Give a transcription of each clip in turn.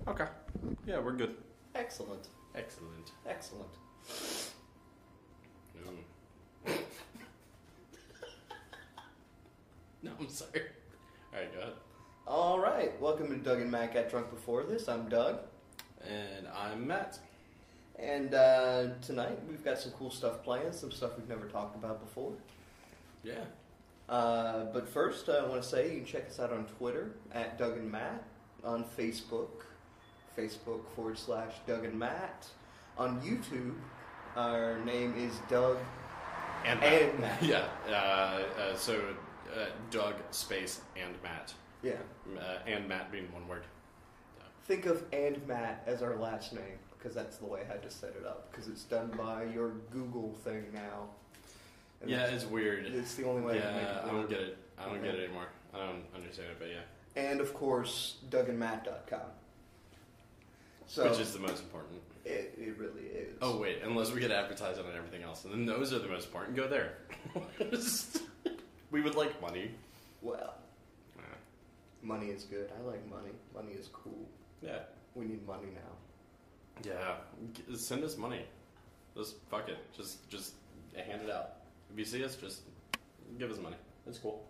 Okay. Yeah, we're good. Excellent. Excellent. Excellent. No, I'm sorry. Alright, go ahead. All right. Welcome to Doug and Matt Got Drunk Before This. I'm Doug. And I'm Matt. And tonight we've got some cool stuff planned, some stuff we've never talked about before. Yeah. But first, I want to say you can check us out on Twitter at Doug and Matt, on Facebook, Facebook.com/Doug and Matt. On YouTube, our name is Doug and Matt. Yeah. So Doug space and Matt. Yeah. And Matt being one word. Think of and Matt as our last name, because that's the way I had to set it up, because it's done by your Google thing now. And yeah, it's weird. It's the only way to make it work. I don't get it. I don't get it anymore. I don't understand it, but yeah. And, of course, DougandMatt.com. So, which is the most important. It really is. Oh, wait. Unless we get advertised on everything else. And then those are the most important. Go there. We would like money. Well, money is good. I like money. Money is cool. Yeah. We need money now. Yeah. Send us money. Just fuck it. Just hand it out. If you see us, just give us money. It's cool.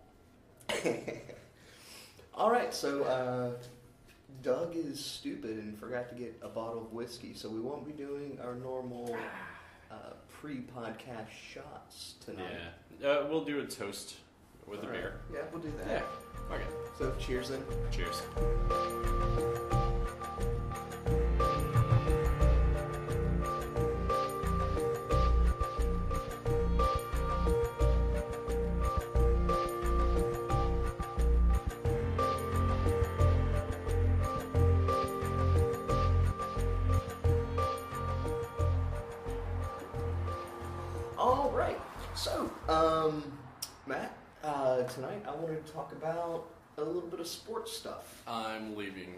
All right, so Doug is stupid and forgot to get a bottle of whiskey, so we won't be doing our normal pre-podcast shots tonight. Yeah. We'll do a toast with a beer. Yeah, we'll do that. Yeah. Okay. So, cheers then. Cheers. All right. So, Matt, tonight I wanted to talk about a little bit of sports stuff. I'm leaving.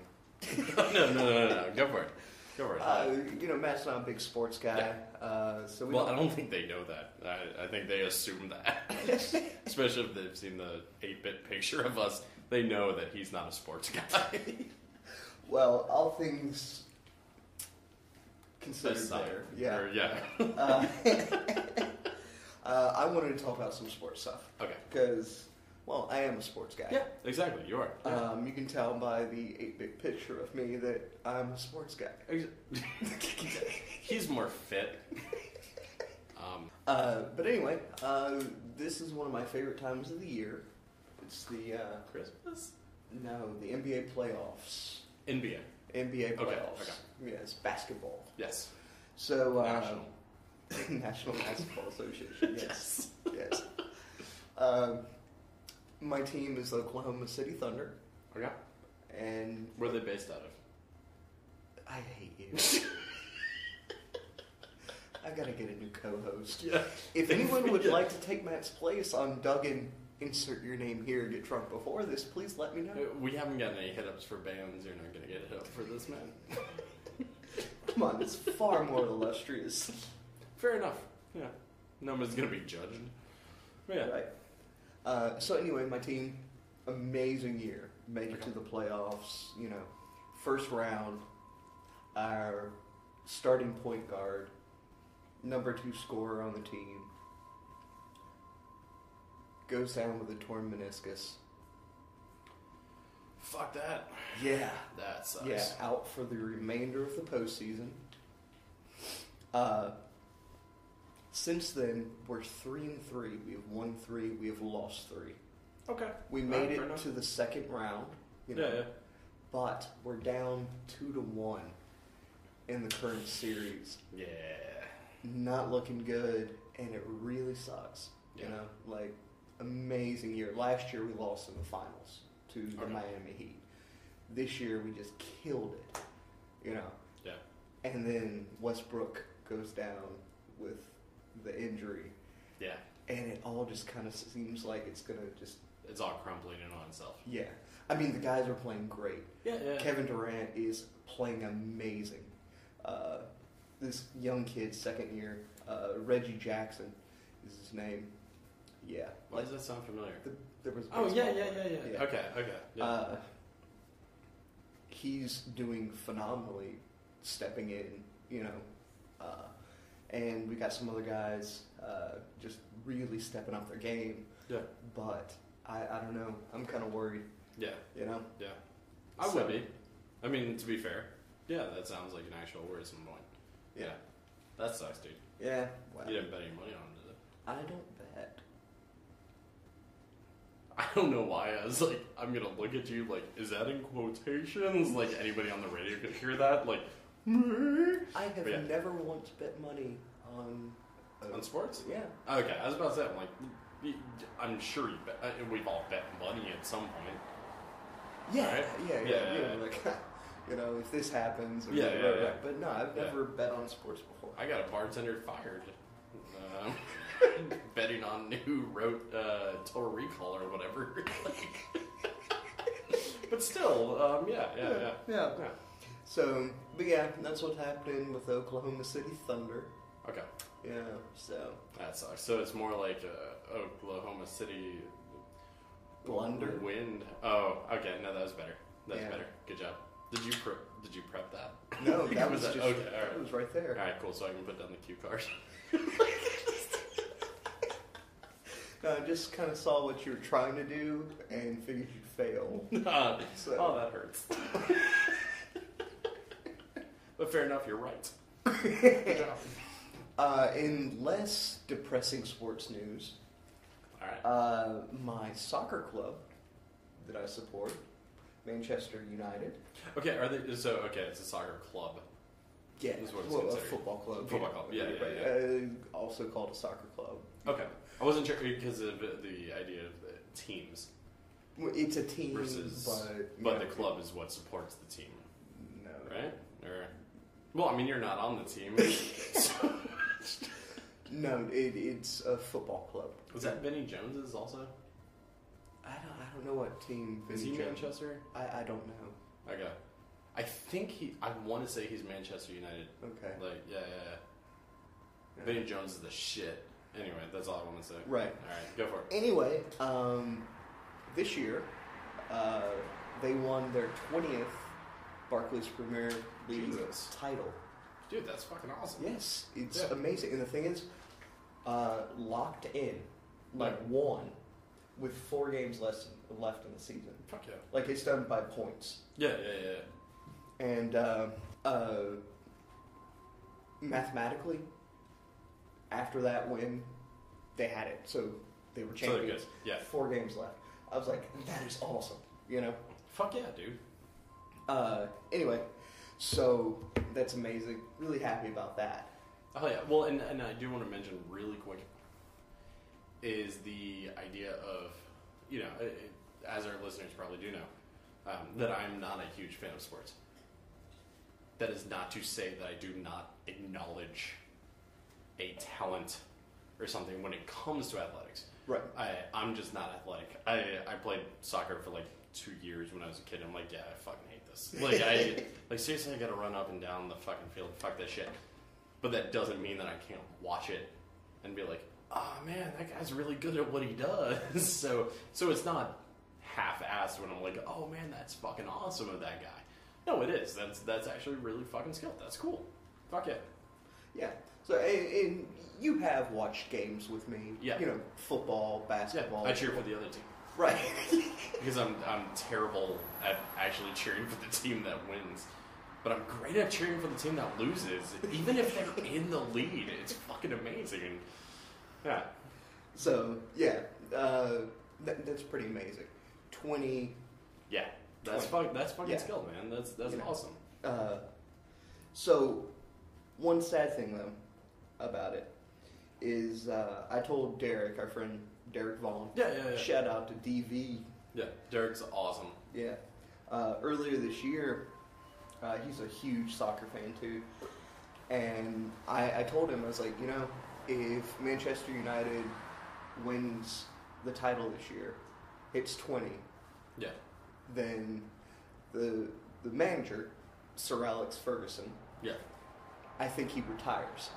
No. Go for it. Go for it. Matt's not a big sports guy. Yeah. So I don't think they know that. I think they assume that. Especially if they've seen the 8-bit picture of us. They know that he's not a sports guy. Well, all things considered Aside. there. Yeah. I wanted to talk about some sports stuff. Okay. Because, well, I am a sports guy. Yeah, exactly. You are. Yeah. You can tell by the 8-bit picture of me that I'm a sports guy. He's more fit. But anyway, this is one of my favorite times of the year. It's the Christmas? No, the NBA playoffs. NBA playoffs. Okay. Yes, basketball. Yes. So National Basketball Association. Yes. Yes. My team is the Oklahoma City Thunder. Okay. And where are they based out of? I hate you. I gotta get a new co-host. Yeah. If anyone would like to take Matt's place on Doug and insert your name here, get drunk before this, please let me know. We haven't gotten any hit-ups for bands. You're not going to get a hit-up for this, man. Come on, it's far more illustrious. Fair enough. Yeah. No one's going to be judged. Yeah. Right. So anyway, my team, amazing year. Made it to the playoffs, first round. Our starting point guard, number 2 scorer on the team, goes down with a torn meniscus. Fuck that. Yeah. That sucks. Yeah, out for the remainder of the postseason. Since then, we're 3-3. We have won 3. We have lost 3. Okay. We made it to the second round. Yeah. But we're down 2-1 in the current series. Yeah. Not looking good, and it really sucks. Yeah. Amazing year. Last year we lost in the finals to the Miami Heat. This year we just killed it. Yeah. And then Westbrook goes down with the injury. Yeah. And it all just kind of seems like it's going to just... It's all crumbling in on itself. Yeah. I mean, the guys are playing great. Yeah. Kevin Durant is playing amazing. This young kid, second year, Reggie Jackson is his name. Yeah. Why does that sound familiar? There was yeah. yeah. Okay. Yeah. he's doing phenomenally, stepping in, and we got some other guys just really stepping up their game. Yeah. But I don't know. I'm kind of worried. Yeah. Yeah. I would be. I mean, to be fair, yeah, that sounds like an actual worrisome point. Yeah. That sucks, dude. Yeah. Well, You didn't bet any money on it. I don't bet. I don't know why. I was like, I'm gonna look at you like, is that in quotations? Like anybody on the radio could hear that? Like, I have never once bet money on sports. Yeah. Okay, I was about to say, I'm like, I'm sure you bet. We've all bet money at some point. Yeah. Right? Yeah. Like, if this happens. Yeah. But no, I've never bet on sports before. I got a bartender fired. Betting on who wrote Total Recall or whatever. But still, yeah. So, but yeah, that's what's happening with Oklahoma City Thunder. Okay. Yeah, so. That sucks. So it's more like Oklahoma City Blunder. Wind. Oh, okay. No, that was better. That's better. Good job. Did you prep that? No, that was just, okay. All right. It was right there. All right, cool. So I can put down the cue card. No, I just kind of saw what you were trying to do and figured you'd fail. So. Oh, that hurts. But fair enough, you're right. Good job. In less depressing sports news, all right. My soccer club that I support, Manchester United. Okay, it's a soccer club. Yeah, is what it's a considered. football club. Football club, yeah. Also called a soccer club. Okay, I wasn't sure because of the idea of the teams. Well, it's a team, but the club is what supports the team. No, right? Well, I mean, you're not on the team. So. No, it's a football club. Was that Vinnie Jones's also? I don't know what team. Is he Manchester? I don't know. Okay. I think I want to say he's Manchester United. Okay. Like, yeah. Vinnie Jones is the shit. Anyway, that's all I want to say. Right. All right, go for it. Anyway, this year, they won their 20th Barclays Premier League title. Dude, that's fucking awesome. Yes, it's amazing. And the thing is, locked in, won, with 4 games left in the season. Fuck yeah. Like, it's done by points. Yeah. And mathematically, after that win, they had it. So they were champions. So yeah. 4 games left. I was like, that is awesome. Fuck yeah, dude. Anyway, so that's amazing. Really happy about that. Oh yeah. Well, and I do want to mention really quick is the idea of, as our listeners probably do know, that I'm not a huge fan of sports. That is not to say that I do not acknowledge a talent or something when it comes to athletics. Right. I'm just not athletic. I played soccer for 2 years when I was a kid. I'm like, yeah, I fucking hate this. Seriously, I gotta run up and down the fucking field. Fuck that shit. But that doesn't mean that I can't watch it and be like, oh man, that guy's really good at what he does. So it's not half-assed when I'm like, oh man, that's fucking awesome of that guy. No, it is. That's actually really fucking skilled. That's cool. Fuck it. Yeah. So, and you have watched games with me. Yeah. Football, basketball. Yeah, I cheer for the other team. Right. Because I'm terrible at actually cheering for the team that wins. But I'm great at cheering for the team that loses. Even if they're in the lead, it's fucking amazing. And, yeah. So, yeah. That's pretty amazing. 20. Yeah. That's fucking skilled, man. That's awesome. So, one sad thing, though, about it is I told Derek, our friend Derek Vaughn. Yeah. Shout out to DV. Yeah, Derek's awesome. Yeah. Earlier this year, he's a huge soccer fan, too. And I told him, I was like, if Manchester United wins the title this year, hits 20. Yeah. Then the manager, Sir Alex Ferguson, I think he retires.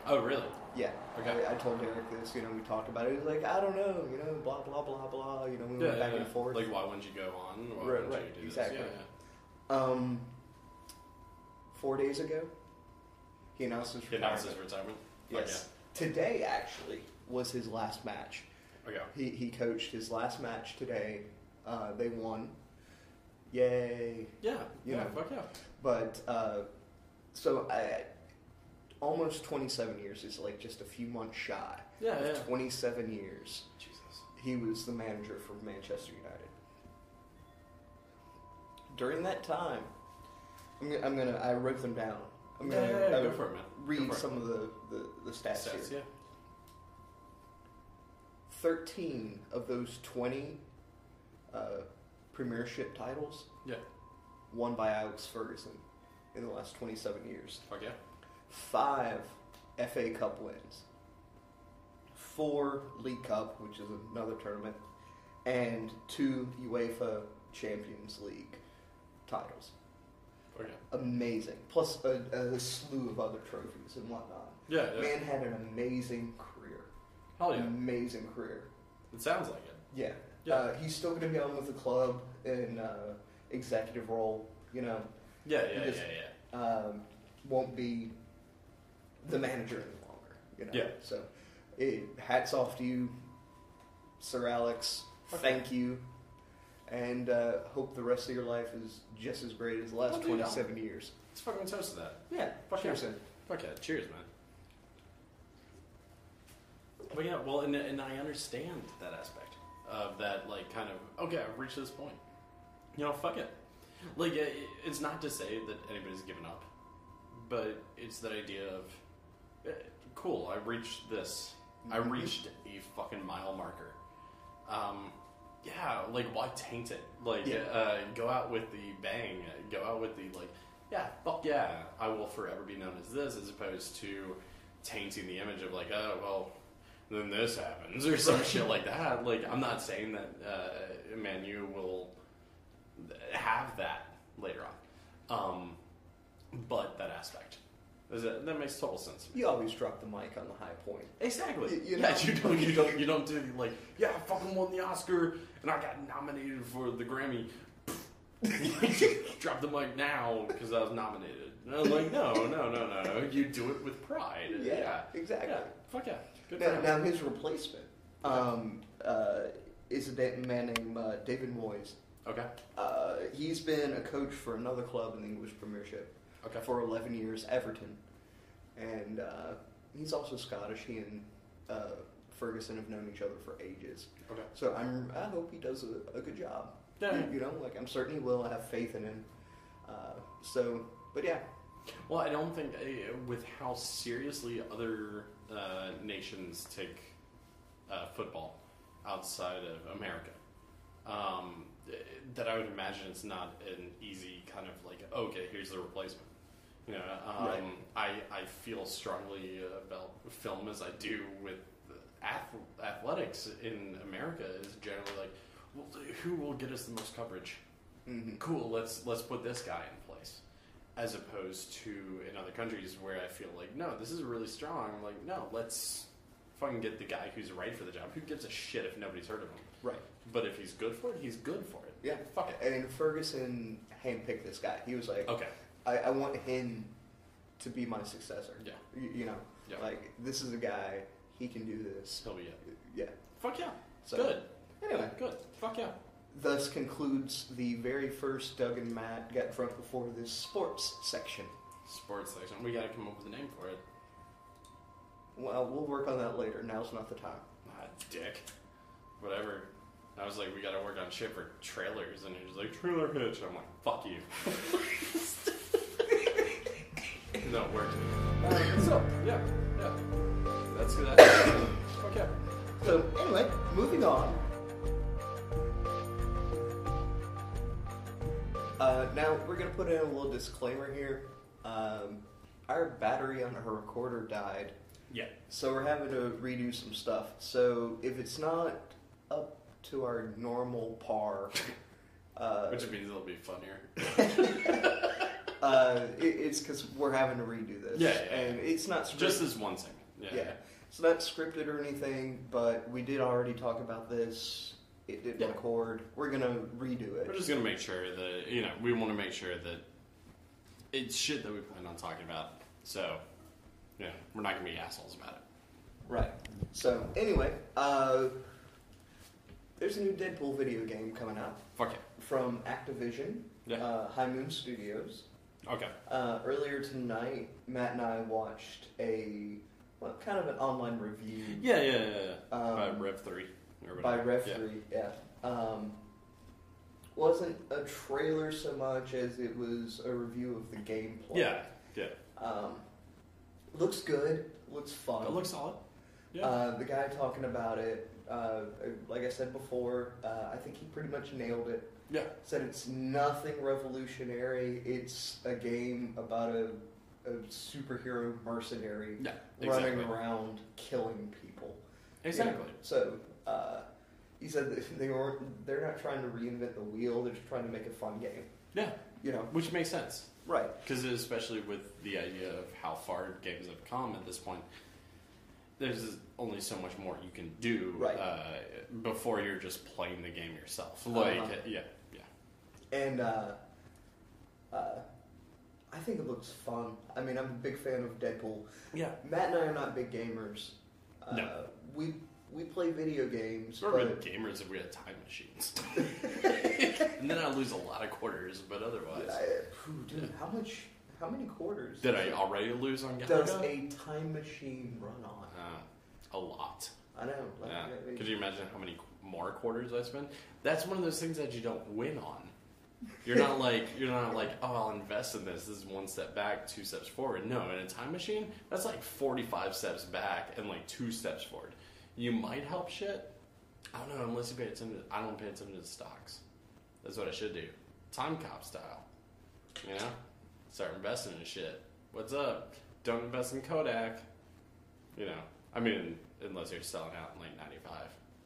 Oh, really? Yeah. Okay. I told Derek this, we talked about it. He was like, I don't know, blah, blah, blah, blah. We went back and forth. Like, why wouldn't you go on? Why right, wouldn't you do exactly. This? 4 days ago, he announced his retirement. Yes. Today, actually, was his last match. Okay. He coached his last match today. They won. Yay. Yeah. Fuck yeah. But, almost 27 years is like just a few months shy. Yeah, of 27 years. Jesus. He was the manager for Manchester United. During that time, I wrote them down. Go for it, man. Read some of the stats here. Yeah. 13 of those 20 Premiership titles won by Alex Ferguson in the last 27 years. Fuck yeah. 5 FA Cup wins. 4 League Cup, which is another tournament, and 2 UEFA Champions League titles. Okay. Amazing. Plus a slew of other trophies and whatnot. Yeah. Man had an amazing career. Hell yeah. Amazing career. It sounds like it. Yeah. Yeah. He's still going to be on with the club in executive role, you know. Yeah. Won't be the manager any longer, you know. Yeah. So, hats off to you, Sir Alex. Okay. Thank you. And hope the rest of your life is just as great as the last 27 years. Let's fucking toast to that. Yeah. Cheers, man. Fuck yeah. Cheers, man. But yeah, well, and I understand that aspect of that, like, kind of, okay, I've reached this point. You know, fuck it. Like, it's not to say that anybody's given up, but it's that idea of, cool, I reached this. I reached a fucking mile marker. Yeah, like, why taint it? Like, go out with the bang. Go out with the, like, yeah, fuck yeah, I will forever be known as this, as opposed to tainting the image of, like, oh, well, then this happens, or some shit like that. Like, I'm not saying that Man U will have that later on. But that aspect. That makes total sense. You always drop the mic on the high point. Exactly. You know? Yeah, you don't do like, yeah, I fucking won the Oscar and I got nominated for the Grammy. Drop the mic now because I was nominated. And I'm like, no. You do it with pride. Yeah, exactly. Yeah. Fuck yeah. Good now his replacement is a man named David Moyes. Okay. He's been a coach for another club in the English Premiership. Okay. For 11 years, Everton. And he's also Scottish. He and Ferguson have known each other for ages. Okay. So I hope he does a good job. Yeah. You know, like, I'm certain he will. I have faith in him. But yeah. Well, I don't think, with how seriously other nations take football outside of America, that I would imagine it's not an easy kind of like, okay, here's the replacement. You know, Right. I feel strongly about film as I do with athletics in America is generally like, well, who will get us the most coverage? Mm-hmm. Cool, let's put this guy in place. As opposed to in other countries where I feel like, no, this is really strong. I'm like, no, let's fucking get the guy who's right for the job. Who gives a shit if nobody's heard of him? Right. But if he's good for it, he's good for it. Yeah. Fuck it. And Ferguson handpicked this guy. He was like, Okay. I want him to be my successor. Yeah. You know, Yeah. like, this is a guy, he can do this. He'll be it. Yeah. Fuck yeah. So, Good. Anyway. Good. Fuck yeah. Thus concludes the very first Doug and Matt Get Drunk Before This sports section. Sports section. We gotta come up with a name for it. Well, we'll work on that later. Now's not the time. Ah, dick. Whatever. I was like, we gotta work on shit for trailers, and he was like, trailer pitch. I'm like, fuck you. No, it worked. So, yeah. That's good. Okay. So, anyway, moving on. Now, we're going to put in a little disclaimer here. Our battery on our recorder died. Yeah. So we're having to redo some stuff. So if it's not up to our normal par... which means it'll be funnier. It's because we're having to redo this. Yeah. And it's not scripted. Just this one thing. Yeah. It's not scripted or anything, but we did already talk about this it didn't record. We're gonna redo it. We're just gonna make sure that we want to make sure that it's shit that we plan on talking about. So, we're not gonna be assholes about it. Right. So anyway, there's a new Deadpool video game coming out. Fuck it. From Activision, High Moon Studios. Okay. Earlier tonight, Matt and I watched kind of an online review. Yeah. By Rev 3. By Rev 3, yeah. Wasn't a trailer so much as it was a review of the gameplay. Yeah. Looks good. Looks fun. It looks solid. Yeah. The guy talking about it, like I said before, I think he pretty much nailed it. Yeah. Said it's nothing revolutionary. It's a game about a superhero mercenary running around killing people. Exactly. So he said that they're not trying to reinvent the wheel. They're just trying to make a fun game. Yeah. Which makes sense. Right. Because especially with the idea of how far games have come at this point, there's only so much more you can do before you're just playing the game yourself. And I think it looks fun. I mean, I'm a big fan of Deadpool. Yeah. Matt and I are not big gamers. No. We play video games. We're big gamers if we had time machines. And then I lose a lot of quarters, but otherwise. Dude, how many quarters did I already lose on Galaga? Does a time machine run on? A lot. I know. Could you imagine how many more quarters I spend? That's one of those things that you don't win on. You're not like, oh, I'll invest in this. This is one step back, 2 steps forward. No, in a time machine, that's like 45 steps back and like 2 steps forward. You might help shit. I don't know, unless you pay attention. I don't pay attention to the stocks. That's what I should do. Time cop style. Start investing in shit. What's up? Don't invest in Kodak. I mean, unless you're selling out in like 95.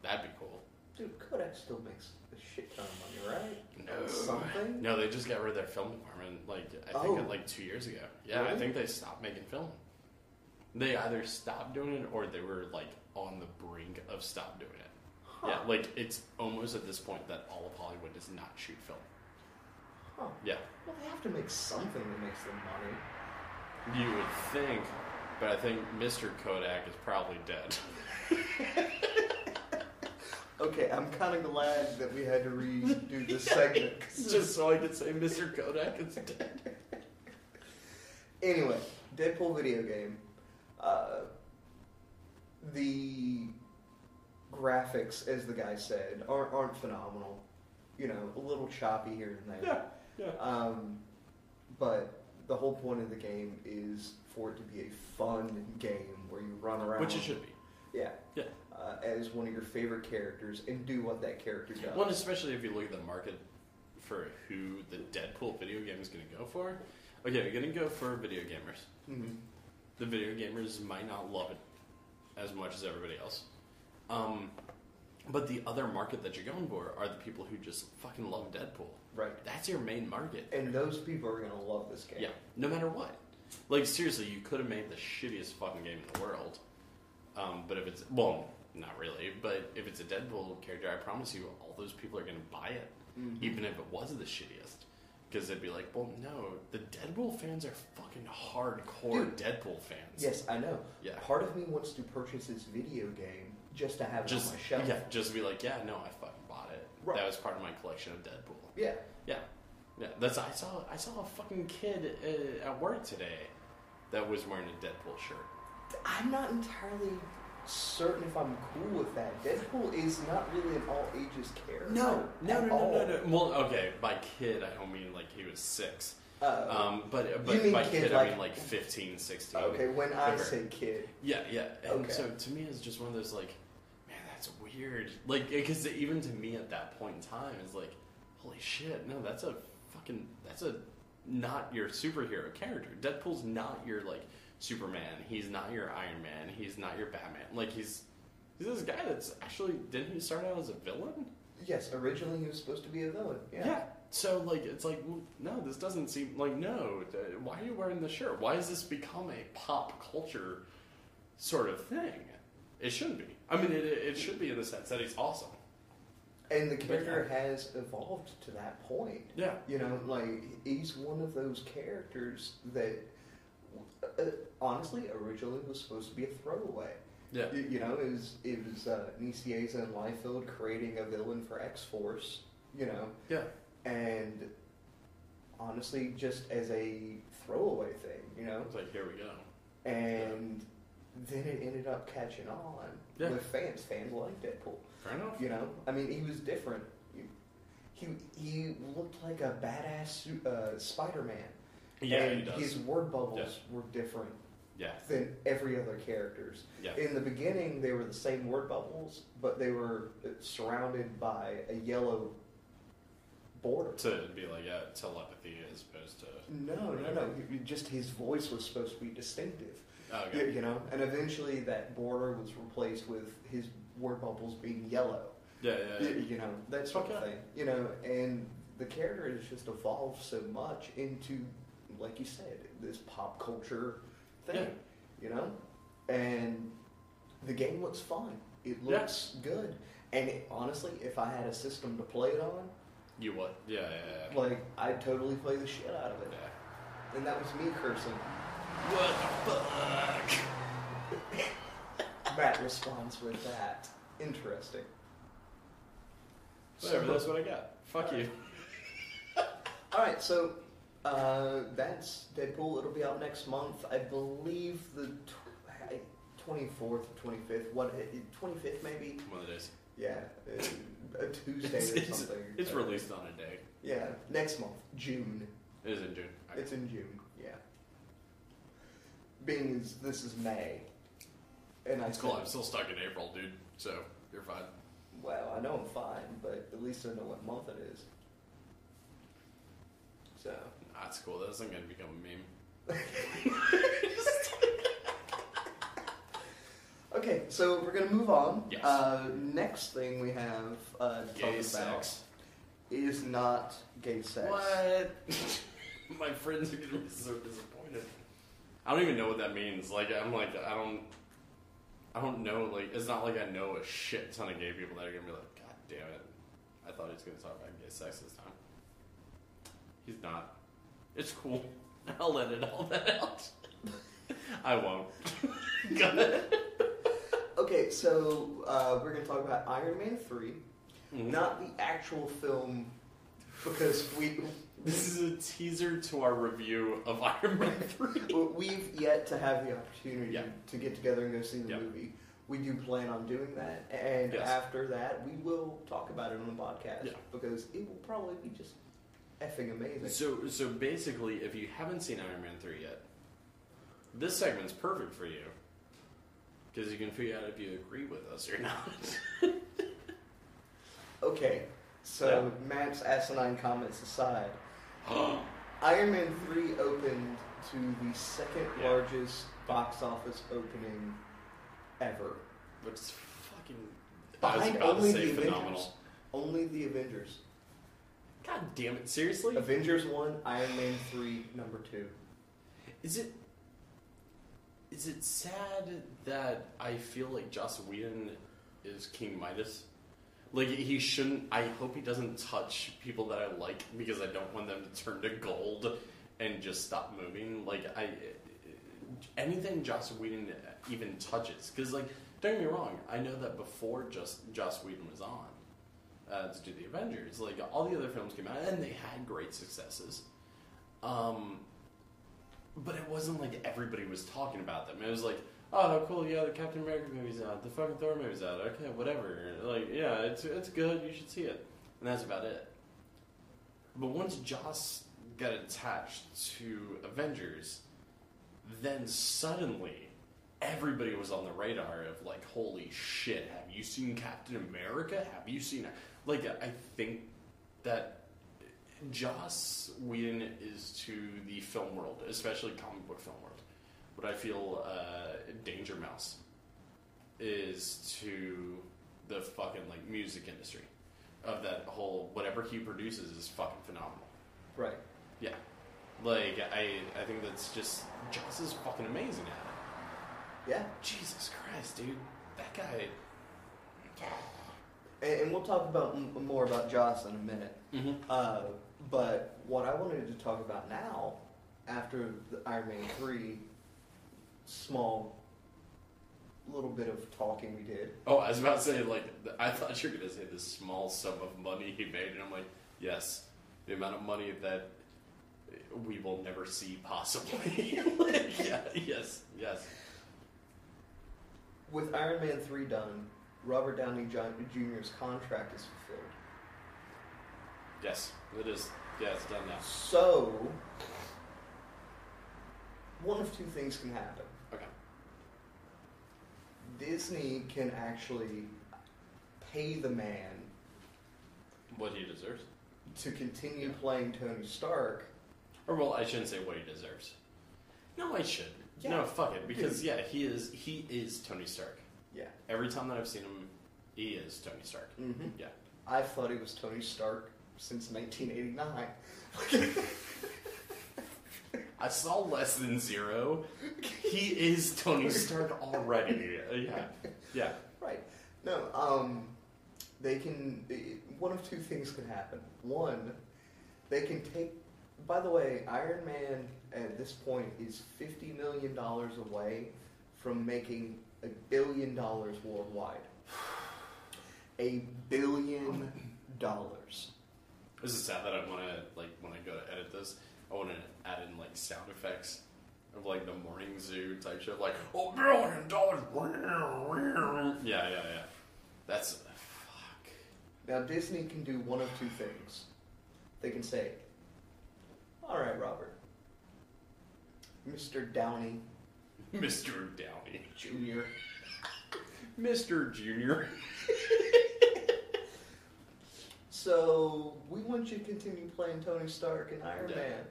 That'd be cool. Dude, Kodak still makes a shit ton of money, right? No. Something? No, they just got rid of their film department, I think like 2 years ago. Yeah, really? I think they stopped making film. They either stopped doing it or they were like on the brink of stop doing it. Huh. Yeah, like it's almost at this point that all of Hollywood does not shoot film. Huh. Yeah. Well, they have to make something that makes them money. You would think, but I think Mr. Kodak is probably dead. Okay, I'm kind of glad that we had to redo this segment. Just so I could say Mr. Kodak is dead. Anyway, Deadpool video game. The graphics, as the guy said, aren't phenomenal. A little choppy here and there. Yeah. But the whole point of the game is for it to be a fun game where you run around. Which it should be. Yeah. As one of your favorite characters and do what that character does. Well, especially if you look at the market for who the Deadpool video game is going to go for. Okay, you're going to go for video gamers. Mm-hmm. The video gamers might not love it as much as everybody else. But the other market that you're going for are the people who just fucking love Deadpool. Right. That's your main market. And those people are going to love this game. Yeah, no matter what. Like, seriously, you could have made the shittiest fucking game in the world. But if it's... Well, not really. But if it's a Deadpool character, I promise you, all those people are going to buy it. Mm-hmm. Even if it was the shittiest. Because they'd be like, well, no, the Deadpool fans are fucking hardcore Deadpool fans. Yes, I know. Yeah. Part of me wants to purchase this video game just to have it on my shelf. Yeah, just to be like, yeah, no, I fucking bought it. Right. That was part of my collection of Deadpool. Yeah. Yeah. That's I saw a fucking kid at work today that was wearing a Deadpool shirt. I'm not entirely certain if I'm cool with that. Deadpool is not really an all ages character. No. Well, okay, by kid I don't mean like he was 6. But by kid I mean like 15, 16. Okay, when I say kid. Yeah. And so to me it's just one of those like, man, that's weird. Like, because even to me at that point in time it's like, holy shit, no, that's a not your superhero character. Deadpool's not your like Superman. He's not your Iron Man. He's not your Batman. Like he's this guy that's actually, didn't he start out as a villain? Yes, originally he was supposed to be a villain. Yeah. So like it's like, well, no, this doesn't seem like, no. Why are you wearing this shirt? Why has this become a pop culture sort of thing? It shouldn't be. I mean, it should be in the sense that he's awesome. And the character has evolved to that point. Yeah. You know, like, he's one of those characters that, honestly, originally was supposed to be a throwaway. Yeah. You know, it was Nicieza and Liefeld creating a villain for X-Force, you know. Yeah. And honestly, just as a throwaway thing, you know. It's like, here we go. And then it ended up catching on with fans. Fans like Deadpool. Fair enough. You know, I mean, he was different. He looked like a badass Spider-Man. Yeah, and he does. His word bubbles were different than every other character's. Yeah. In the beginning, they were the same word bubbles, but they were surrounded by a yellow border. To be like, telepathy as opposed to... No. Just his voice was supposed to be distinctive. Oh, okay. You know, and eventually that border was replaced with his word bubbles being yellow. Yeah. You know, that sort of thing. You know, and the character has just evolved so much into, like you said, this pop culture thing. Yeah. You know? And the game looks fun. It looks good. And honestly, if I had a system to play it on... You would? Yeah. Like, I'd totally play the shit out of it. Yeah. And that was me cursing. What the fuck? Matt responds with that. Interesting. Whatever, that's what I got. Fuck you. Alright, so that's Deadpool. It'll be out next month. I believe the 24th or 25th. 25th maybe? One of the days. Yeah, a Tuesday or something. It's released on a day. Yeah, next month, June. It is in June. Okay. It's in June, yeah. Being as this is May, and it's cool. I'm still stuck in April, dude. So you're fine. Well, I know I'm fine, but at least I know what month it is. So that's cool. That isn't gonna become a meme. Okay, so we're gonna move on. Yes. Next thing we have to gay talk sex about is not gay sex. What? My friends are gonna be so disappointed. I don't even know what that means. Like, I'm like, I don't know. Like, it's not like I know a shit ton of gay people that are gonna be like, God damn it! I thought he was gonna talk about gay sex this time. He's not. It's cool. I'll edit all that out. I won't. Go ahead. Okay, so we're going to talk about Iron Man 3, not the actual film, because This is a teaser to our review of Iron Man 3. We've yet to have the opportunity to get together and go see the movie. We do plan on doing that, and after that, we will talk about it on the podcast, because it will probably be just effing amazing. So basically, if you haven't seen Iron Man 3 yet, this segment's perfect for you. Because you can figure out if you agree with us or not. Okay, so Matt's asinine comments aside, Iron Man 3 opened to the second largest box office opening ever. Which is fucking... Behind I was about only to say the phenomenal. Avengers. Only the Avengers. God damn it, seriously? Avengers 1, Iron Man 3, number 2. Is it sad that I feel like Joss Whedon is King Midas? Like, he shouldn't... I hope he doesn't touch people that I like, because I don't want them to turn to gold and just stop moving. Like, anything Joss Whedon even touches. Because, like, don't get me wrong, I know that before Joss Whedon was on to do the Avengers, like, all the other films came out, and they had great successes. But it wasn't like everybody was talking about them. It was like, oh, cool, yeah, the Captain America movie's out, the fucking Thor movie's out, okay, whatever. Like, yeah, it's good, you should see it. And that's about it. But once Joss got attached to Avengers, then suddenly everybody was on the radar of like, holy shit, have you seen Captain America? Have you seen... Like, I think that Joss Whedon is to the film world, especially comic book film world, what I feel Danger Mouse is to the fucking like music industry. Of that whole, whatever he produces is fucking phenomenal. Right. Yeah. Like, I think that's just, Joss is fucking amazing at it. Yeah. Jesus Christ, dude. That guy... and we'll talk about more about Joss in a minute. Mm-hmm. But what I wanted to talk about now, after the Iron Man 3 small little bit of talking we did. Oh, I was about to say, like, I thought you were going to say the small sum of money he made, and I'm like, yes, the amount of money that we will never see possibly. Yeah, yes. With Iron Man 3 done, Robert Downey Jr.'s contract is fulfilled. Yes, it is. Yeah, it's done now. So, one of two things can happen. Okay. Disney can actually pay the man What he deserves. to continue playing Tony Stark. Or, well, I shouldn't say what he deserves. No, I should. Yeah. No, fuck it. Because, yeah, he is Tony Stark. Yeah. Every time that I've seen him, he is Tony Stark. Mm-hmm. Yeah. I've thought he was Tony Stark since 1989. I saw Less Than Zero. He is Tony Stark already. Yeah. Right. No, they can... One of two things can happen. One, they can take... By the way, Iron Man, at this point, is $50 million away from making $1 billion worldwide. $1 billion. This is sad that I want to, like, when I go to edit this, I want to add in, like, sound effects of, like, the morning zoo type shit, like, $1 billion. Yeah. That's, fuck. Now, Disney can do one of two things. They can say, all right, Robert, Mr. Downey. Mr. Downey. Jr. Mr. Junior. So, we want you to continue playing Tony Stark and Iron Yeah. Man.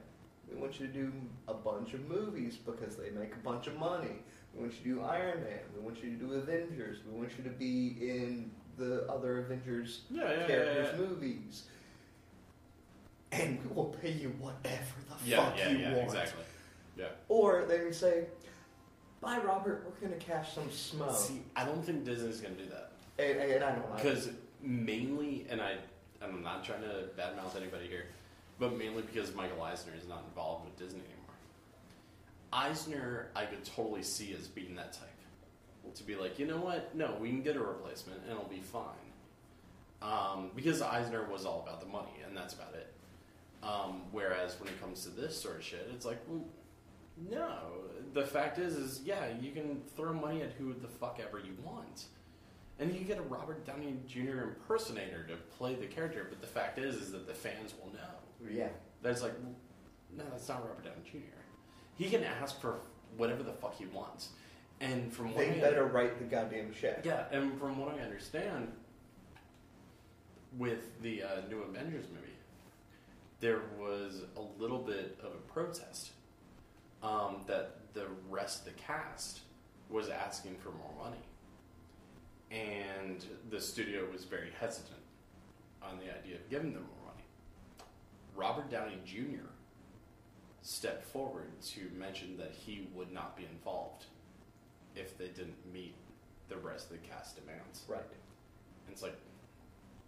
We want you to do a bunch of movies because they make a bunch of money. We want you to do Iron Man. We want you to do Avengers. We want you to be in the other Avengers characters' movies. And we will pay you whatever the fuck you want. Exactly. Yeah. Or they can say, bye, Robert, we're going to cash some smoke. See, I don't think Disney's going to do that. And I don't know. Because mainly, and I'm not trying to badmouth anybody here, but mainly because Michael Eisner is not involved with Disney anymore. Eisner, I could totally see as being that type. To be like, you know what? No, we can get a replacement and it'll be fine. Because Eisner was all about the money, and that's about it. Whereas when it comes to this sort of shit, it's like, well, no. The fact is yeah, you can throw money at who the fuck ever you want. And you get a Robert Downey Jr. impersonator to play the character, but the fact is that the fans will know. Yeah. That's like, no, that's not Robert Downey Jr. He can ask for whatever the fuck he wants. And from what They better write the goddamn check. Yeah, and from what I understand, with the new Avengers movie, there was a little bit of a protest that the rest of the cast was asking for more money. And the studio was very hesitant on the idea of giving them more money. Robert Downey Jr. stepped forward to mention that he would not be involved if they didn't meet the rest of the cast demands. Right. And it's like,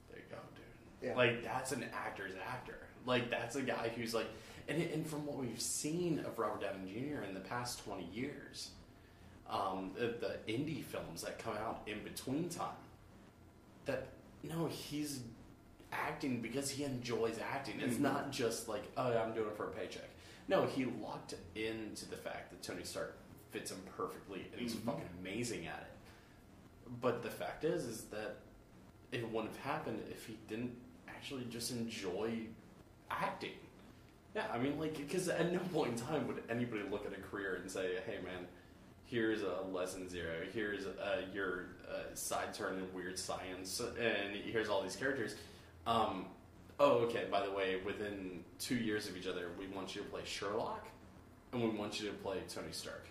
there you go, dude. Yeah. Like, that's an actor's actor. Like, that's a guy who's like... And from what we've seen of Robert Downey Jr. in the past 20 years... the indie films that come out in between time, that no, he's acting because he enjoys acting. It's not just like, oh, I'm doing it for a paycheck. No, he locked into the fact that Tony Stark fits him perfectly and he's fucking amazing at it. But the fact is that it wouldn't have happened if he didn't actually just enjoy acting. Yeah, I mean, like, because at no point in time would anybody look at a career and say, hey man, here's a Lesson Zero, here's your side turn in Weird Science, and here's all these characters. Oh, okay, by the way, within 2 years of each other, we want you to play Sherlock, and we want you to play Tony Stark.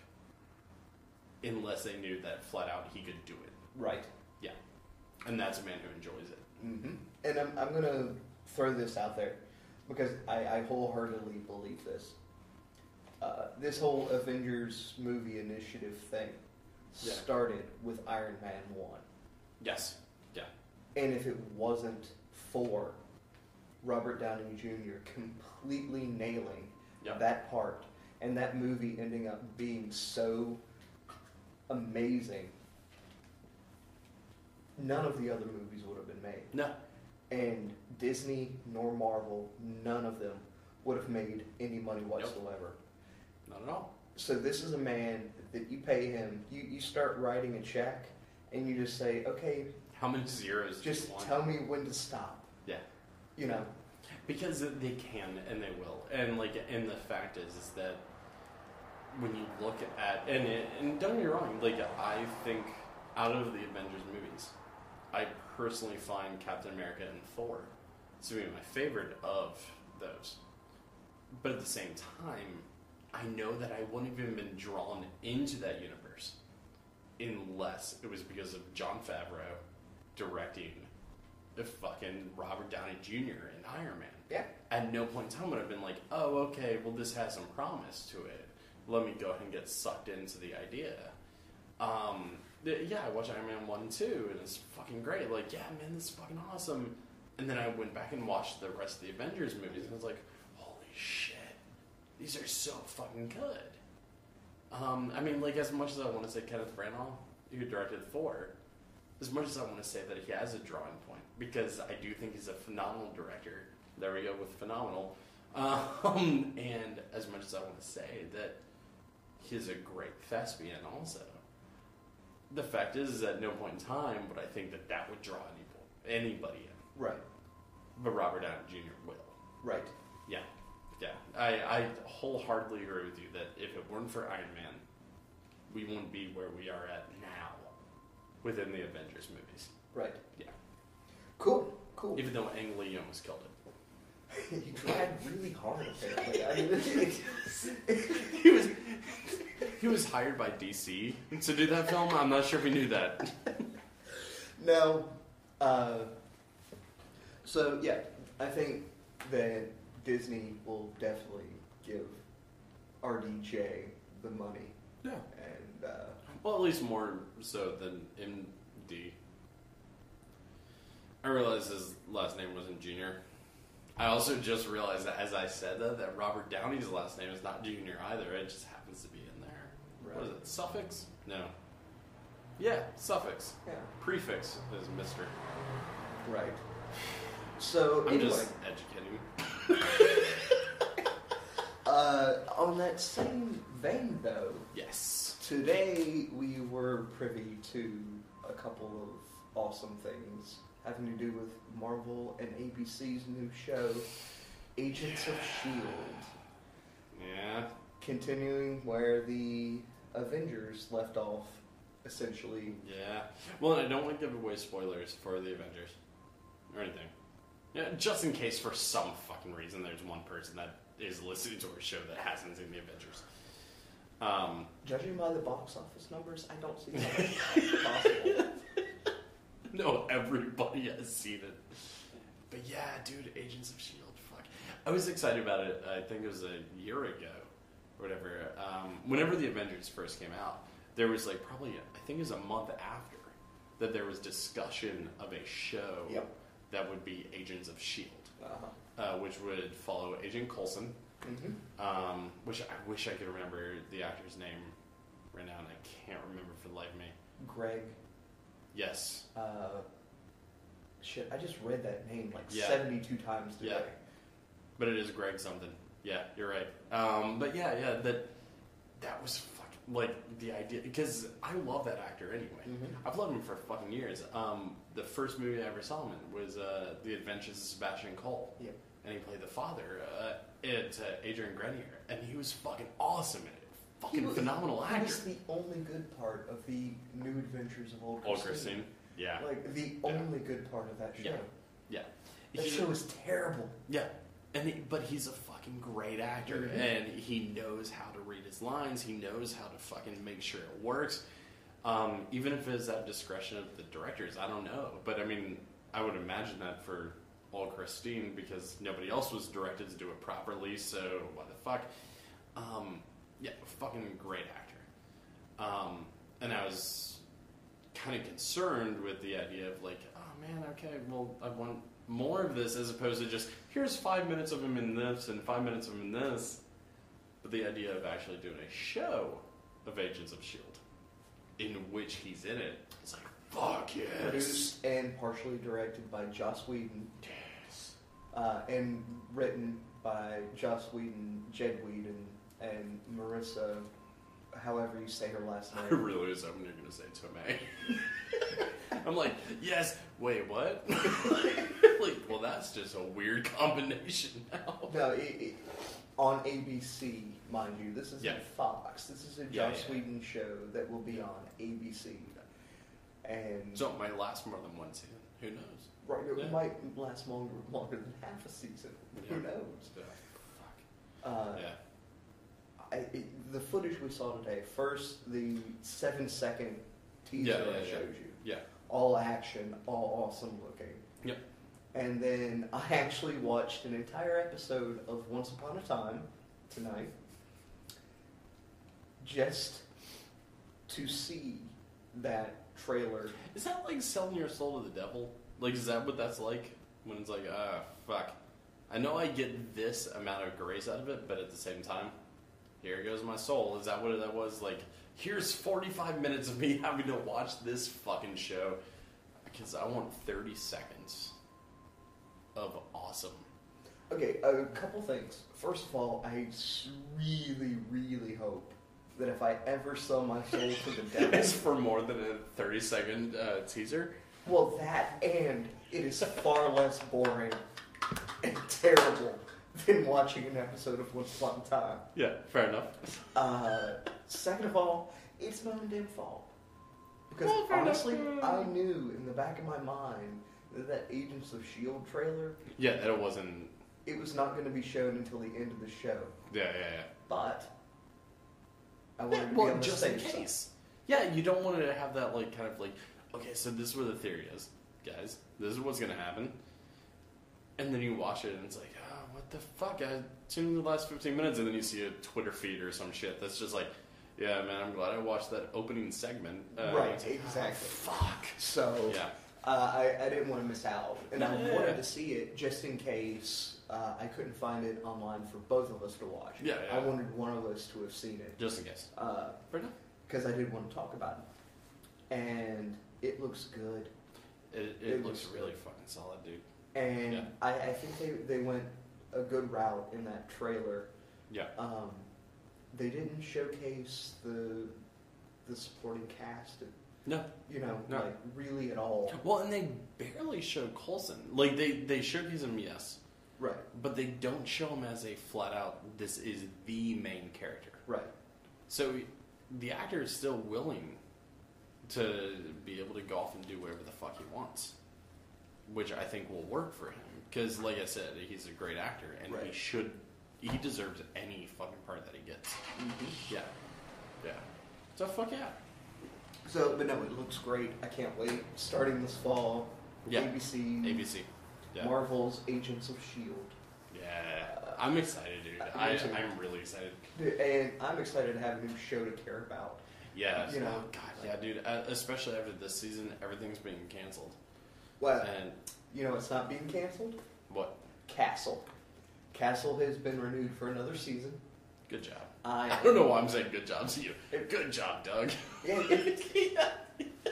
Unless they knew that flat out he could do it. Right. Yeah. And that's a man who enjoys it. Mm-hmm. And I'm going to throw this out there, because I wholeheartedly believe this. This whole Avengers movie initiative thing started with Iron Man 1. Yes. Yeah. And if it wasn't for Robert Downey Jr. completely nailing that part, and that movie ending up being so amazing, none of the other movies would have been made. No. And Disney nor Marvel, none of them would have made any money whatsoever. Not at all. So this is a man that you pay him, you start writing a check, and you just say, okay, how many zeros just do you want? tell me when to stop. Yeah. You know? Because they can and they will. And and the fact is that when you look at, and don't get me wrong, I think out of the Avengers movies, I personally find Captain America and Thor to be my favorite of those. But at the same time, I know that I wouldn't have even been drawn into that universe unless it was because of Jon Favreau directing the fucking Robert Downey Jr. in Iron Man. Yeah. At no point in time would I have been like, oh, okay, well, this has some promise to it. Let me go ahead and get sucked into the idea. Yeah, I watched Iron Man 1 and 2, and it's fucking great. Yeah, man, this is fucking awesome. And then I went back and watched the rest of the Avengers movies, and I was like, holy shit, these are so fucking good. I mean, as much as I want to say Kenneth Branagh, who directed Thor, as much as I want to say that he has a drawing point, because I do think he's a phenomenal director. There we go with phenomenal. And as much as I want to say that he's a great thespian also, the fact is at no point in time would I think that would draw anybody in. Right. But Robert Downey Jr. will. Right. Yeah. Yeah. I wholeheartedly agree with you that if it weren't for Iron Man, we wouldn't be where we are at now within the Avengers movies. Right. Yeah. Cool. Even though Ang Lee almost killed it. He tried really hard, apparently. I mean, he was hired by DC to do that film. I'm not sure if he knew that. No. So, yeah, I think that Disney will definitely give RDJ the money. Yeah. And, well, at least more so than MD. I realized his last name wasn't Junior. I also just realized that as I said that Robert Downey's last name is not Junior either. It just happens to be in there. Right. What is it? Suffix? No. Yeah, suffix. Yeah. Prefix is Mr. Right. So, I'm anyway. just educating. On that same vein, though. Yes. Today we were privy to a couple of awesome things having to do with Marvel and ABC's new show, Agents of S.H.I.E.L.D. Yeah. Continuing where the Avengers left off, essentially. Yeah. Well, I don't want to give away spoilers for the Avengers or anything. Yeah, just in case for some fucking reason there's one person that is listening to our show that hasn't seen the Avengers. Judging by the box office numbers, I don't see how that's possible. No, everybody has seen it. But yeah, dude, Agents of S.H.I.E.L.D., fuck. I was excited about it, I think it was a year ago, or whatever. Whenever the Avengers first came out, there was probably, I think it was a month after, that there was discussion of a show that would be Agents of S.H.I.E.L.D., which would follow Agent Coulson, which I wish I could remember the actor's name right now, and I can't remember for the life of me. Greg. Yes. Shit, I just read that name 72 times today. Yeah. But it is Greg something. Yeah, you're right. But yeah, that was fucking, the idea, because I love that actor anyway. Mm-hmm. I've loved him for fucking years. The first movie I ever saw him in was The Adventures of Sebastian Cole. Yeah. And he played the father at Adrian Grenier, and he was fucking awesome in it. Fucking phenomenal actor. He was the only good part of the New Adventures of Old Christine. Yeah. The only good part of that show. Yeah. That show is terrible. Yeah. But he's a fucking great actor, and he knows how to read his lines. He knows how to fucking make sure it works. Even if it's at discretion of the directors, I don't know. But I mean, I would imagine that for Old Christine, because nobody else was directed to do it properly, so why the fuck? Yeah, fucking great actor. And I was kind of concerned with the idea of like, oh man, okay, well, I want more of this as opposed to just, here's 5 minutes of him in this and 5 minutes of him in this. But the idea of actually doing a show of Agents of S.H.I.E.L.D. in which he's in it, it's like, fuck yes. Produced and partially directed by Joss Whedon. Yes. And written by Joss Whedon, Jed Whedon, and Marissa, however you say her last name. I really was hoping you're going to say Tomei. I'm like, yes, wait, what? Like, well, that's just a weird combination now. No, on ABC, mind you. This isn't Yeah. Fox. This is a Joss Whedon show that will be on ABC. And So it might last more than one season. Who knows? right, it Yeah. might last longer than half a season. Yeah. Who knows? Yeah. Fuck. Yeah. The footage we saw today, first the 7-second teaser I showed you. Yeah. All action, all awesome looking. Yep. And then I actually watched an entire episode of Once Upon a Time tonight just to see that trailer. Is that like selling your soul to the devil? Like, is that what that's like? When it's like, fuck. I know I get this amount of grace out of it, but at the same time, here goes my soul. Is that what that was? Like, here's 45 minutes of me having to watch this fucking show because I want 30 seconds of awesome. Okay, a couple things. First of all, I really, really hope that if I ever sell my soul to the devil... It's for more than a 30-second teaser? Well, that and it is far less boring and terrible than watching an episode of Once Upon a Time. Yeah, fair enough. Second of all, it's my own damn fault. Because Well, fair honestly, enough. I knew in the back of my mind that Agents of S.H.I.E.L.D. trailer, Yeah, that it wasn't... it was not going to be shown until the end of the show. Yeah. But I wanted to be on the just in safe case. side. Yeah, you don't want to have that, like, kind of like, okay, so this is where the theory is, guys. This is what's going to happen. And then you watch it, and it's like, oh, what the fuck? I tuned in the last 15 minutes, and then you see a Twitter feed or some shit that's just like, yeah, man, I'm glad I watched that opening segment. Right, it's like, exactly. Oh, fuck. So Yeah. I didn't want to miss out. And I Yeah. wanted to see it just in case I couldn't find it online for both of us to watch. Yeah. I wanted one of us to have seen it. Just in case. Fair enough. Because I did want to talk about it. And it looks good. It looks really fucking solid, dude. And Yeah. I think they went a good route in that trailer. Yeah. They didn't showcase the supporting cast, No. no. No. Like really at all. Well, and they barely show Coulson. Like, they showcase him, yes. Right. But they don't show him as a flat-out, this is the main character. Right. So the actor is still willing to be able to go off and do whatever the fuck he wants. Which I think will work for him. Because, like I said, he's a great actor, and Right. he deserves any fucking part that he gets. Mm-hmm. Yeah. So, fuck yeah. So, but no, it looks great. I can't wait. Starting this fall, Yeah. ABC, Yeah. Marvel's Agents of S.H.I.E.L.D. Yeah. I'm excited, dude. Me too. I'm really excited. Dude, and I'm excited to have a new show to care about. Yeah. You know, oh, God, yeah, dude. Especially after this season, everything's being canceled. Well, And you know it's not being canceled? what? Castle. Castle has been renewed for another season. Good job. I don't know why I'm saying good job to you. Good job, Doug.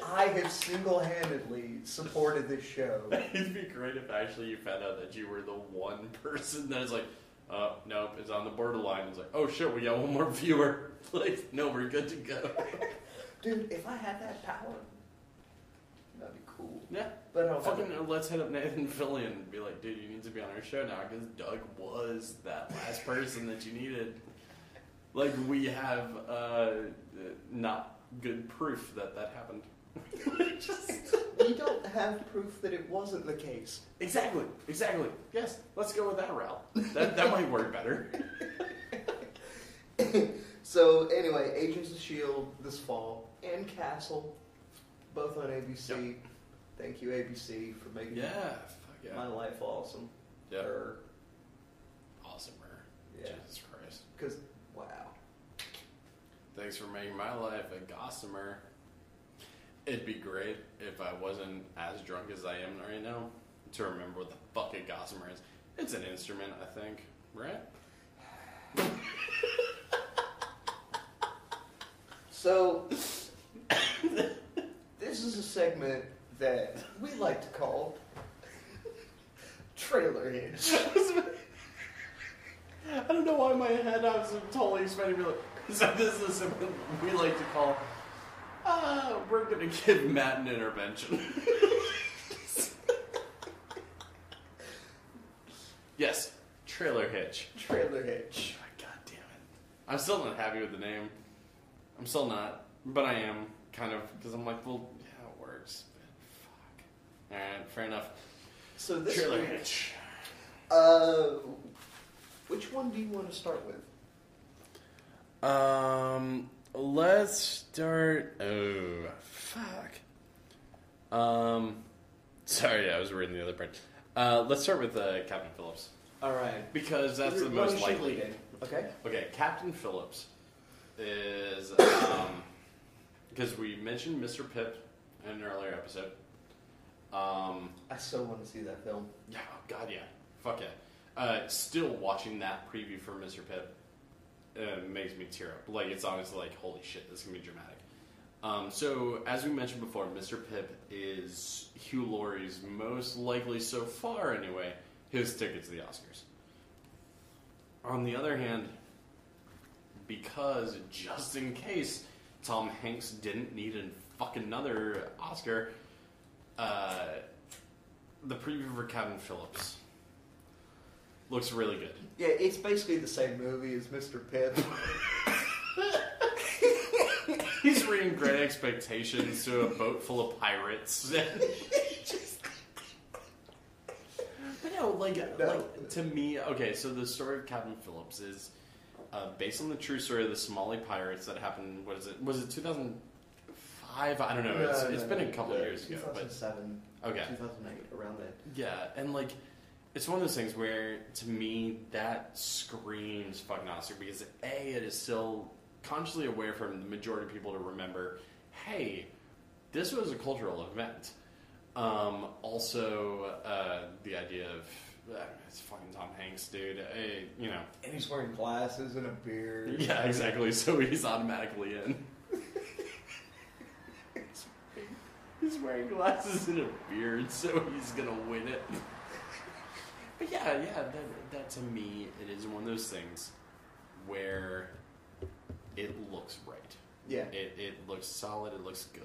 I have single-handedly supported this show. It'd be great if actually you found out that you were the one person that is like, nope, it's on the borderline. It's like, oh shit, we got one more viewer. Like, no, we're good to go. Dude, if I had that power, that'd be cool. Yeah. But I don't have Fucking let's hit up Nathan Fillion and be like, dude, you need to be on our show now because Doug was that last person that you needed. Like, we have not good proof that happened. We don't have proof that it wasn't the case. Exactly. Yes, let's go with that route. That might work better. So, anyway, Agents of S.H.I.E.L.D. this fall, and Castle, both on ABC. Yep. Thank you, ABC, for making Fuck my life awesome. Yeah. Or, Awesomer. Yeah. Jesus Christ. because, wow. Thanks for making my life a gossamer. It'd be great if I wasn't as drunk as I am right now to remember what the fuck a gossamer is. It's an instrument, I think, right? So, this is a segment that we like to call Trailer Hitch. I don't know why in my head I was totally expecting to be like, so this is something we like to call, we're going to give Matt an intervention. Yes, Trailer Hitch. Trailer Hitch. God damn it. I'm still not happy with the name. I'm still not, but I am, kind of, because I'm like, well, yeah, it works, but fuck. Alright, fair enough. So this Trailer week, Hitch. which one do you want to start with? Let's start. Oh, fuck. Sorry, I was reading the other part. Let's start with Captain Phillips. Alright. Because that's the most likely. Okay. Okay, Captain Phillips is, because we mentioned Mr. Pip in an earlier episode. I so want to see that film. Yeah, oh god, yeah. Fuck yeah. Still watching that preview for Mr. Pip makes me tear up. Like, it's honestly like, holy shit, this is going to be dramatic. So, as we mentioned before, Mr. Pip is Hugh Laurie's most likely, so far anyway, his ticket to the Oscars. On the other hand, because just in case Tom Hanks didn't need a fucking another Oscar, the preview for Captain Phillips looks really good. Yeah, it's basically the same movie as Mr. Pip. He's reading Great Expectations to a boat full of pirates. But no, like, to me, okay, so the story of Captain Phillips is based on the true story of the Somali pirates that happened, what is it? Was it 2005? I don't know. It's been a couple years ago. 2007. But, okay. 2008, around then. Yeah, and like, it's one of those things where, to me, that screams fucking Oscar because A, it is still consciously aware from the majority of people to remember, hey, this was a cultural event. Also, the idea of, it's fucking Tom Hanks, dude. You know. And he's wearing glasses and a beard. Yeah, exactly. So he's automatically in. He's wearing glasses and a beard, so he's gonna win it. But yeah, that to me, it is one of those things where it looks right. Yeah. It looks solid, it looks good.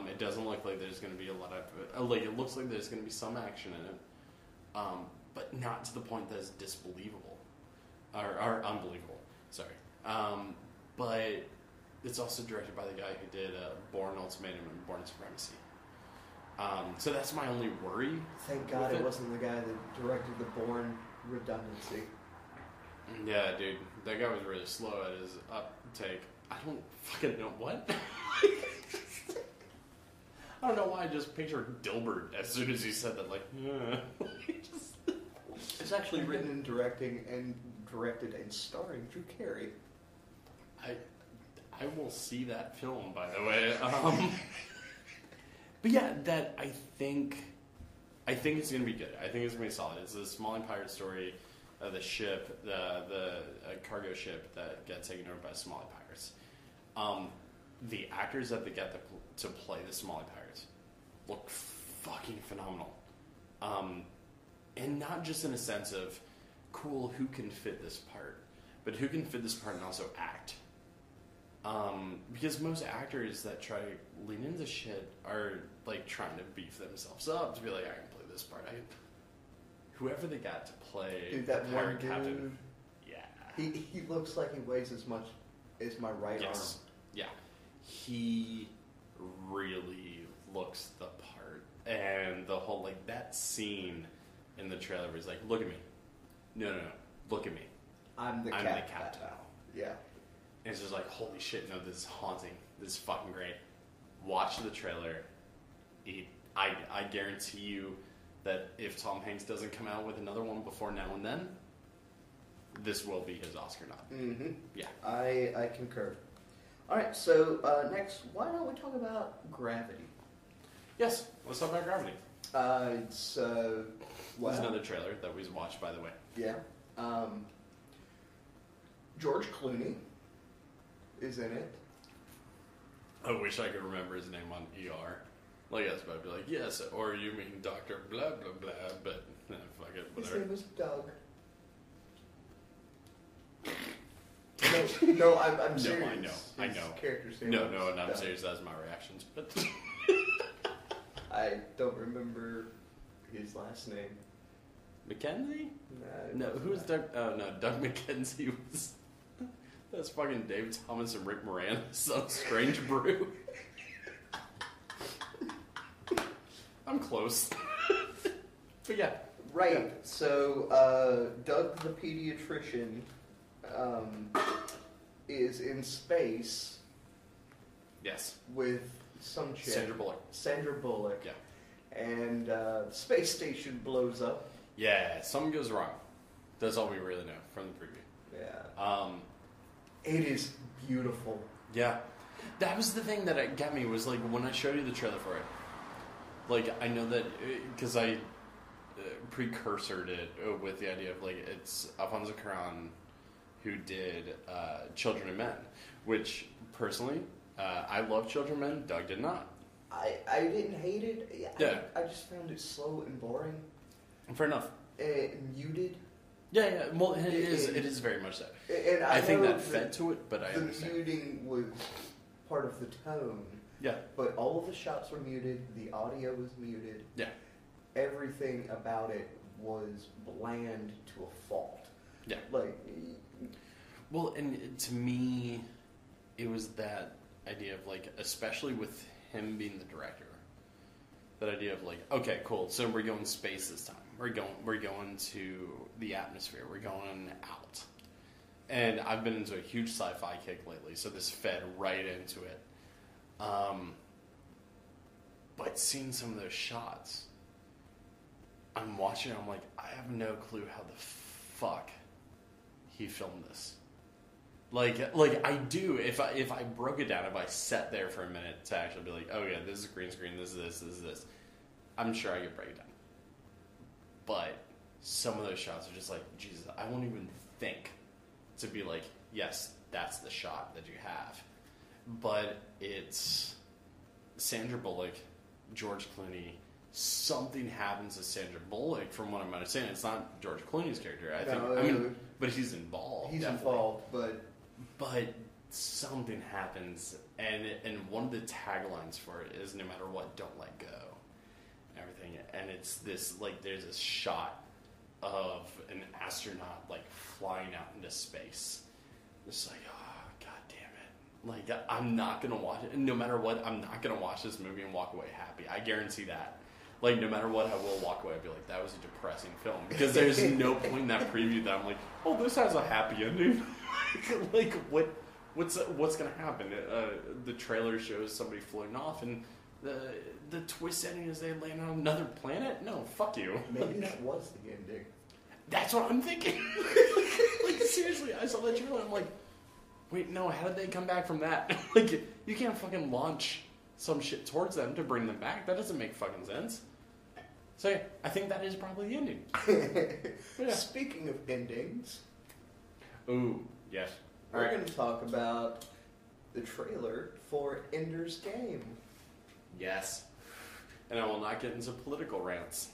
It doesn't look like there's going to be a lot of... Like, it looks like there's going to be some action in it. But not to the point that is disbelievable. Or unbelievable. Sorry. But it's also directed by the guy who did Bourne Ultimatum and Bourne Supremacy. So that's my only worry. Thank God it wasn't the guy that directed the Bourne Redundancy. Yeah, dude. That guy was really slow at his uptake. I don't fucking know what. I don't know why I just pictured Dilbert as soon as he said that. Like, It's actually written and directed and starring Drew Carey. I will see that film, by the way. But yeah, that I think it's gonna be good. I think it's gonna be solid. It's a Somali pirate story. The ship, the cargo ship that gets taken over by Somali pirates. The actors that they get to play the Somali pirates look fucking phenomenal. And not just in a sense of, cool, who can fit this part, but who can fit this part and also act. Because most actors that try to lean into shit are like trying to beef themselves up to be like, I can play this part. Whoever they got to play, dude, that one dude, captain, yeah, he looks like he weighs as much as my right arm. Yeah, he really looks the part, and the whole like that scene in the trailer was like, look at me, no, look at me, I'm the captain. Yeah, and it's just like, holy shit, no, this is haunting. This is fucking great. Watch the trailer. I guarantee you that if Tom Hanks doesn't come out with another one before now and then, this will be his Oscar nod. Mm-hmm. Yeah. I concur. All right, so next, why don't we talk about Gravity? Yes, let's talk about Gravity. It's There's another trailer that we watched, by the way. Yeah. George Clooney is in it. I wish I could remember his name on ER. Like, I was about to be like, yes, or you mean Dr. Blah, blah, blah, but fuck it, His whatever. name is Doug. No, I'm serious. No, I know. His I know. character's name No, was and I'm Doug. serious, that's my reactions, but... I don't remember his last name. Mackenzie? Nah, it No, wasn't who's that. Doug? Oh, no, Doug McKenzie was... That's fucking Dave Thomas and Rick Moranis on Strange Brew. I'm close. But yeah. Right. Yeah. So, Doug the pediatrician is in space Yes. with some chick. Sandra Bullock. Yeah. Yeah. And the space station blows up. Yeah, something goes wrong. That's all we really know from the preview. Yeah. It is beautiful. Yeah. That was the thing that got me, was like when I showed you the trailer for it. Like, I know that, because I precursored it with the idea of, like, it's Alfonso Cuarón who did Children of Men, which, personally, I love Children of Men. Doug did not. I didn't hate it. Yeah. I just found it slow and boring. Fair enough. Muted. Yeah. Well, it is very much that. And I think know that fed to it, but I the understand. muting was part of the tone. Yeah. But all of the shots were muted. The audio was muted. Yeah. Everything about it was bland to a fault. Yeah. Like, Well, and to me, it was that idea of, like, especially with him being the director, that idea of, like, okay, cool, so we're going space this time. We're going to the atmosphere. We're going out. And I've been into a huge sci-fi kick lately, so this fed right into it. But seeing some of those shots, I'm watching, I'm like, I have no clue how the fuck he filmed this. Like I do, if I broke it down, if I sat there for a minute to actually be like, oh yeah, this is green screen, this is this, I'm sure I could break it down. But some of those shots are just like, Jesus, I won't even think to be like, yes, that's the shot that you have. But it's Sandra Bullock, George Clooney. Something happens to Sandra Bullock, from what I'm understanding. It's not George Clooney's character, I think. I mean, but he's involved. He's definitely. involved, But something happens, and one of the taglines for it is, no matter what, don't let go. And everything. And it's this, like, there's this shot of an astronaut, like, flying out into space. It's like, oh, god damn it. Like, I'm not going to watch it. No matter what, I'm not going to watch this movie and walk away happy. I guarantee that. Like, no matter what, I will walk away and be like, that was a depressing film. Because there's no point in that preview that I'm like, oh, this has a happy ending. Like, what's going to happen? The trailer shows somebody floating off, and the twist ending is they land on another planet? No, fuck you. maybe that was the ending. That's what I'm thinking. Like, seriously, I saw that trailer, I'm like, wait, no, how did they come back from that? Like, you can't fucking launch some shit towards them to bring them back. That doesn't make fucking sense. So, yeah, I think that is probably the ending. Yeah. Speaking of endings, Ooh, yes. we're going to talk about the trailer for Ender's Game. Yes. And I will not get into political rants.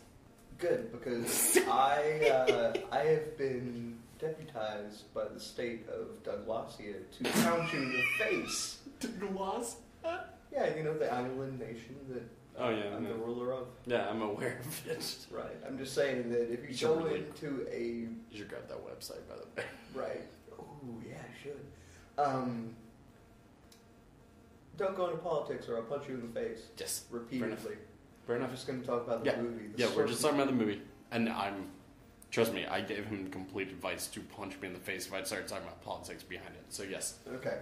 Good, because I have been deputized by the state of Douglasia to pound you in the face. Douglas? Yeah, you know, the island nation that I'm the ruler of. Yeah, I'm aware of it. Right. I'm just saying that if you should go really- into a... You should grab that website, by the way. Right. Ooh, yeah, I should. Don't go into politics or I'll punch you in the face. Yes. Repeatedly. Fair enough. I'm just going to talk about the movie. We're just talking about the movie. And trust me, I gave him complete advice to punch me in the face if I started talking about politics behind it. So, yes. Okay.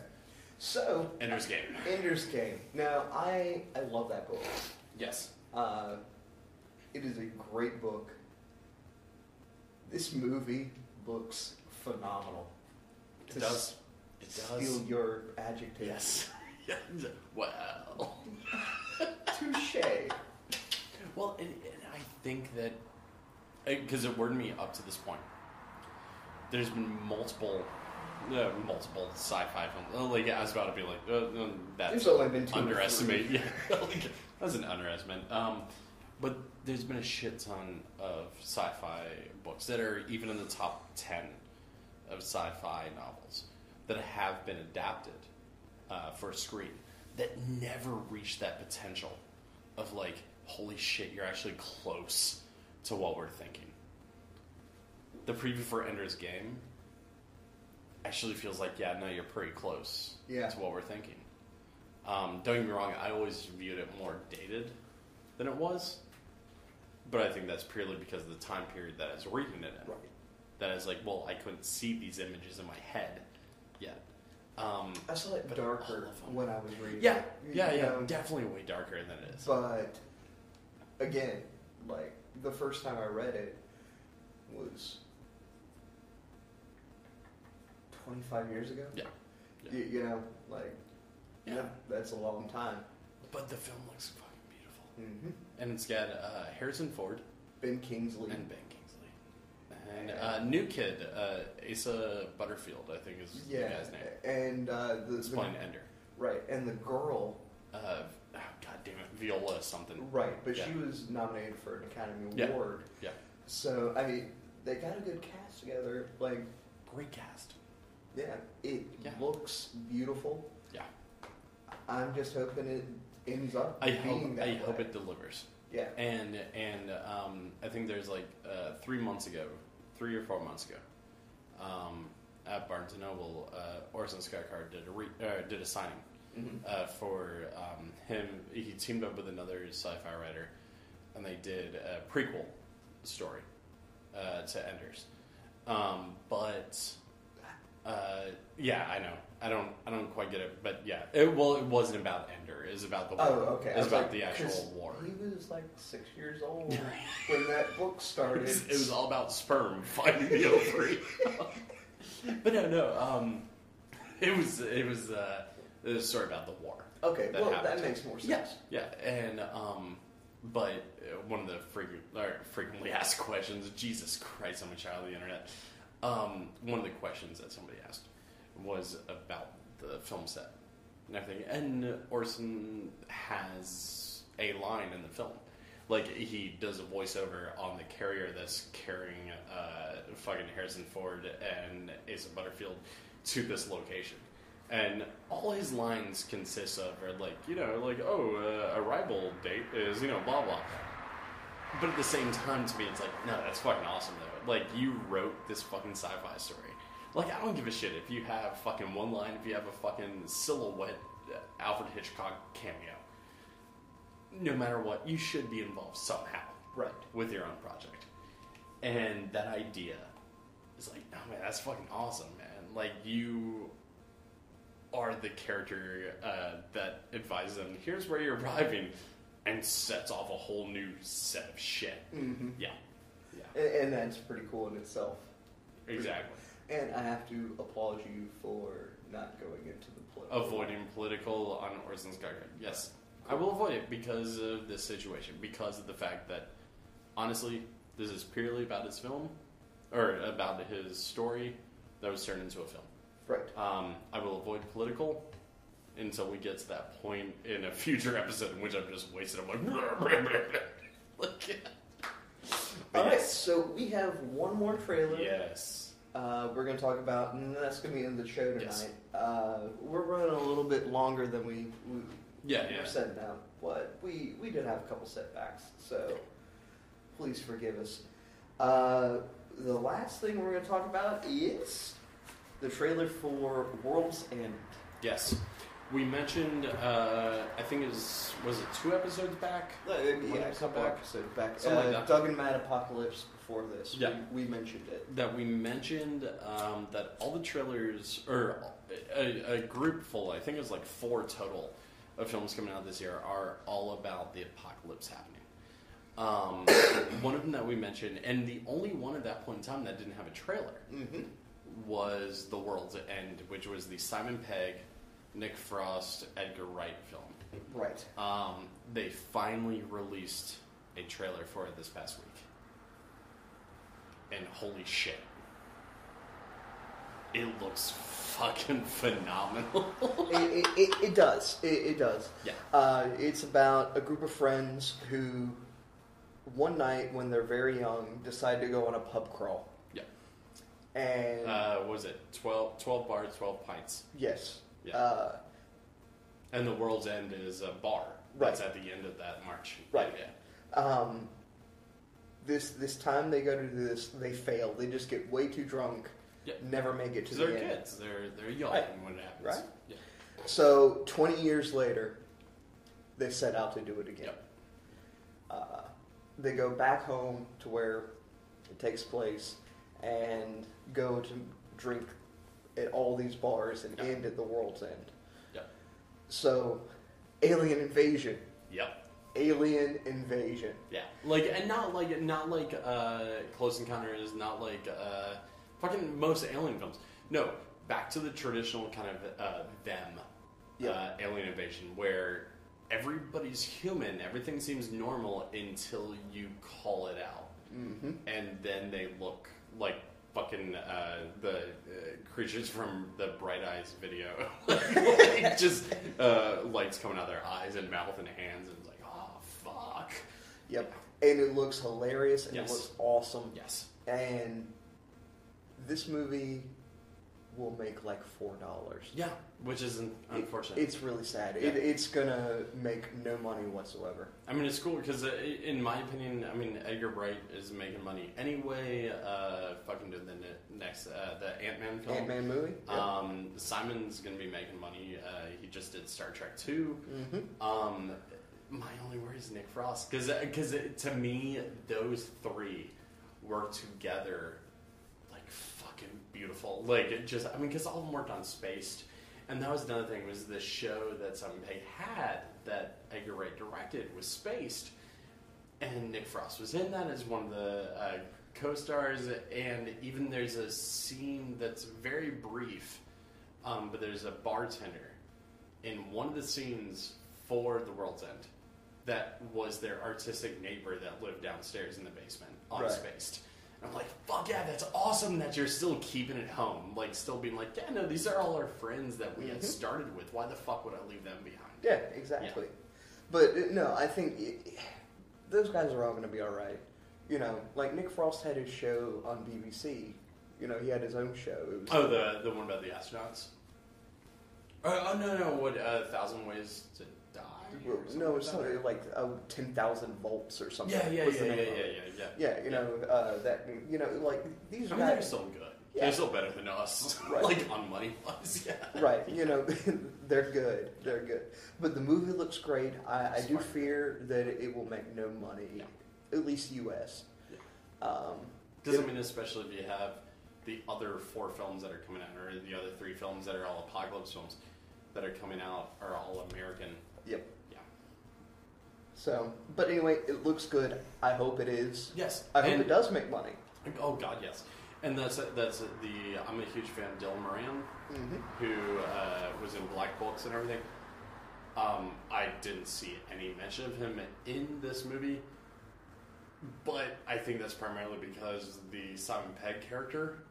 So... Ender's Game. Ender's Game. Now, I love that book. Yes. It is a great book. This movie looks phenomenal. It does. It does. steal your adjective. Yes. Well. Touche. Well, and I think that, because it worded me up to this point, there's been multiple sci-fi films. Like, I was about to be like, that's There's only been 2 underestimate. Yeah, like, that's an underestimate. But there's been a shit ton of sci-fi books that are even in the top 10 of sci-fi novels that have been adapted for screen that never reached that potential of like, holy shit, you're actually close to what we're thinking. The preview for Ender's Game actually feels like, yeah, no, you're pretty close to what we're thinking. Don't get me wrong, I always viewed it more dated than it was, but I think that's purely because of the time period that I was reading it in. Right. That is like, well, I couldn't see these images in my head yet. I saw it darker when I was reading Yeah, it. yeah, definitely way darker than it is. But, again, like, the first time I read it was 25 years ago. Yeah. You know, like, that's a long time. But the film looks fucking beautiful. Mm-hmm. And it's got Harrison Ford. Ben Kingsley. And Ben Kingsley. And new kid, Asa Butterfield, I think is the guy's name. And He's playing Ender. Right, and the girl... God damn it, Viola something. Right, but she was nominated for an Academy Award. Yeah. So, I mean, they got a good cast together. Like, great cast. Yeah, it looks beautiful. Yeah. I'm just hoping it ends up I hope it delivers. Yeah. And I think there's like 3 or 4 months ago, at Barnes & Noble, Orson Scott Card did a signing for him. He teamed up with another sci-fi writer, and they did a prequel story to Enders. Yeah, I know. I don't quite get it, but yeah. It wasn't about Ender. It was about the war. Oh, okay. It was about the actual war. He was like 6 years old when that book started. It was all about sperm finding the ovary. But no. It was a story about the war. Okay, that makes more sense. Yeah, and but one of the frequently asked questions. Jesus Christ, I'm a child of the internet. One of the questions that somebody asked was about the film set and everything. And Orson has a line in the film. Like, he does a voiceover on the carrier that's carrying fucking Harrison Ford and Asa Butterfield to this location. And all his lines consist of are like, arrival date is, blah, blah. But at the same time, to me, it's like, no, that's fucking awesome, though. Like, you wrote this fucking sci-fi story. Like, I don't give a shit if you have fucking one line, if you have a fucking silhouette Alfred Hitchcock cameo. No matter what, you should be involved somehow. Right. With your own project. And that idea is like, no, man, that's fucking awesome, man. Like, you are the character that advises them, here's where you're arriving, and sets off a whole new set of shit. Mm-hmm. Yeah. And that's pretty cool in itself. Exactly. And I have to applaud you for not going into the political. Avoiding political on Orson's Scott Card. Yes. I will avoid it because of this situation. Because of the fact that, honestly, this is purely about his film, or about his story that was turned into a film. Right. I will avoid political until we get to that point in a future episode in which I've just wasted. I'm like, Alright, so we have one more trailer. Yes. We're going to talk about, and that's going to be in the show tonight. Yes. We're running a little bit longer than we were setting out, but we did have a couple setbacks, so please forgive us. The last thing we're going to talk about is the trailer for World's End. Yes. We mentioned, I think was it 2 episodes back? Yeah, a couple episodes back. Something like that. Doug and Matt Apocalypse before this. Yeah. We mentioned it. That we mentioned that all the trailers, or a group full, I think it was like 4 total, of films coming out this year are all about the apocalypse happening. One of them that we mentioned, and the only one at that point in time that didn't have a trailer, was The World's End, which was the Simon Pegg, Nick Frost, Edgar Wright film. Right. They finally released a trailer for it this past week. And holy shit. It looks fucking phenomenal. It does. It does. Yeah. It's about a group of friends who, one night when they're very young, decide to go on a pub crawl. Yeah. And what was it? 12 bars, 12 pints. Yes. Yeah. And The World's End is a bar. Right. That's at the end of that march. Right. Yeah. This time they go to do this, they fail. They just get way too drunk. Yep. Never make it to the They're end. kids. They're young Right. when it happens. Right. Yeah. So 20 years later, they set out to do it again. Yep. They go back home to where it takes place and go to drink at all these bars and end at the World's End. Yep. So, alien invasion. Yep. Alien invasion. Yeah. And not like Close Encounters, not like fucking most alien films. No, back to the traditional kind of alien invasion where everybody's human, everything seems normal until you call it out. Mm-hmm. And then they look like fucking the creatures from the Bright Eyes video. Just lights coming out of their eyes and mouth and hands, and it's like, oh, fuck. Yep. And it looks hilarious, and Yes. it looks awesome. Yes. And this movie will make like $4. Yeah, which is unfortunate. It's really sad. Yeah. It's gonna make no money whatsoever. I mean, it's cool because, in my opinion, Edgar Wright is making money anyway. Fucking doing the next the Ant-Man film. Ant-Man movie. Yep. Simon's gonna be making money. He just did Star Trek 2. Mm-hmm. My only worry is Nick Frost because to me those three work together like fucking beautiful. Like it just because all of them worked on Spaced. And that was another thing, was the show that Simon Pegg had that Edgar Wright directed was Spaced. And Nick Frost was in that as one of the co-stars. And even there's a scene that's very brief, but there's a bartender in one of the scenes for The World's End that was their artistic neighbor that lived downstairs in the basement on Right. Spaced. I'm like, fuck yeah, that's awesome that you're still keeping it home. Like, still being like, yeah, no, these are all our friends that we had started with. Why the fuck would I leave them behind? Yeah, exactly. Yeah. But, no, I think those guys are all going to be alright. You know, like Nick Frost had his show on BBC. You know, he had his own show. It was the one about the astronauts? No, what, 1,000 Ways to Die? No, it's something like 10,000 volts or something. Yeah. Yeah, you know, that, you know, like, these guys... they're still good. Yeah. They're still better than us. Right. Like, on money-wise, yeah. Right, you know, they're good. They're good. But the movie looks great. I do fear that it will make no money, at least U.S. Yeah. Doesn't mean especially if you have the other 4 films that are coming out, or the other 3 films that are all apocalypse films that are coming out are all American. Yep. Yeah. So, but anyway, it looks good. I hope it is. Yes. I hope it does make money. Oh God, yes. And I'm a huge fan of Dylan Moran, who was in Black Books and everything. I didn't see any mention of him in this movie, but I think that's primarily because the Simon Pegg character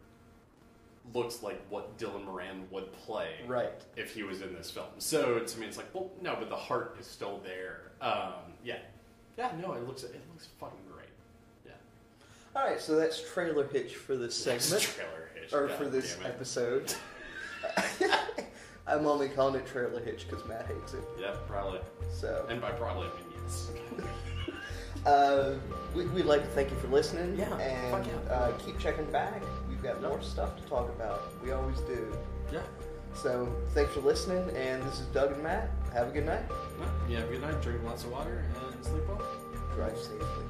looks like what Dylan Moran would play if he was in this film. So to me, it's like, well, no, but the heart is still there. It looks fucking great. Yeah. All right, so that's trailer hitch for this segment, trailer hitch, or for this episode. I'm only calling it trailer hitch because Matt hates it. Yeah, probably. So, and by probably I mean yes. We'd like to thank you for listening. Yeah, and keep checking back. We've got more stuff to talk about. We always do. Yeah. So thanks for listening, and this is Doug and Matt. Have a good night. Yeah, have a good night. Drink lots of water and sleep well. Drive safely.